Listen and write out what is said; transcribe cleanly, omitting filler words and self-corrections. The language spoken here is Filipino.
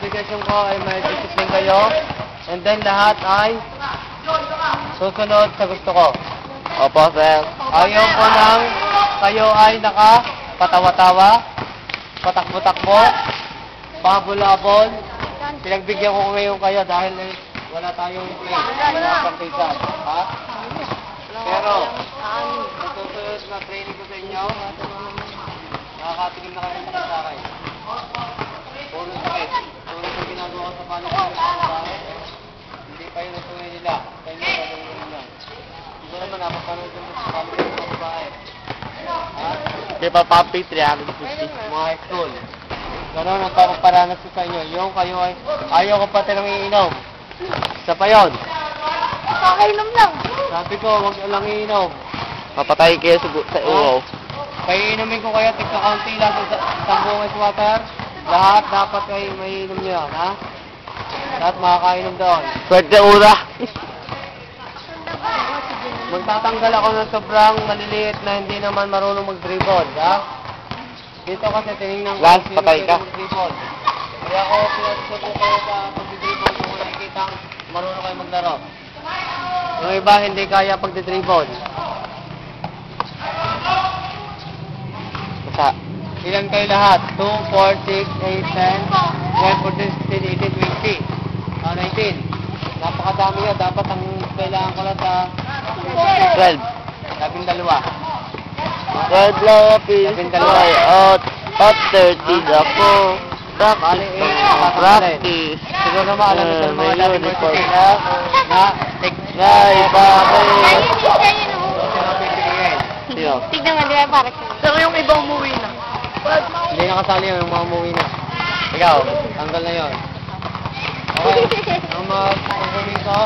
obligasyon ko ay may discipline kayo. And then lahat ay susunod sa gusto ko. Opo, sir. Ayaw ko nang kayo ay nakapatawa-tawa, patakbo-takbo, pabulabol. Pinagbigyan ko ngayon kayo dahil wala tayong play. Wala partisan. Ha? Pero, sa susunod na training ko sa inyo, nakakatingin na kayo sa akin. Puro sakit. Puro sa ginagawa ko sa panig. Hindi pa yun natunay nila. Kaya nyo gagawin nyo. Hindi naman napapanood yung sa panig ng mga babae. Ha? Di pa papi 350. Mga high school. Ganon ang papaparanas ko sa inyo. Yung kayo ay ayaw ko pati nang iinom. Isa pa yun. Kakainom lang. Sabi ko, huwag lang iinom. Papatay kayo sa uwaw. Paiinumin ko kayo, tigka-county lang sa isang ice water. Lahat dapat kayo maiinom nyo yan, ha? Lahat makakainom doon. Swerte ura. Magtatanggal ako ng sobrang maliliit na hindi naman marunong mag-dribble, ha? Dito kasi tinignan ko Lance, sino patay ka. pwede mag-dribble. Kaya ako pinagsusuko kayo sa pag-dribble kung nakikita marunong kayo maglaro. Yung iba hindi kaya pag-dribble. Sa Ilan kayo lahat? 2, 4, 6, 8, 10, 12, 14, 15, 20, 19. Napakadami yun. Dapat ang kailangan ko lang sa 12. 12. 12 lang apis. Out. Out 30 ako. Practice. Siguro naman alam mo sa mga May dati uniform. na Ngay, bakit? Ayun, isa yun. Sino? Tignan nga, di ba para sa pero yung iba umuwi na. Hindi nakasali yun, yung mga umuwi na. Ikaw, tanggal na yun. Okay, ang mga umuwi ko,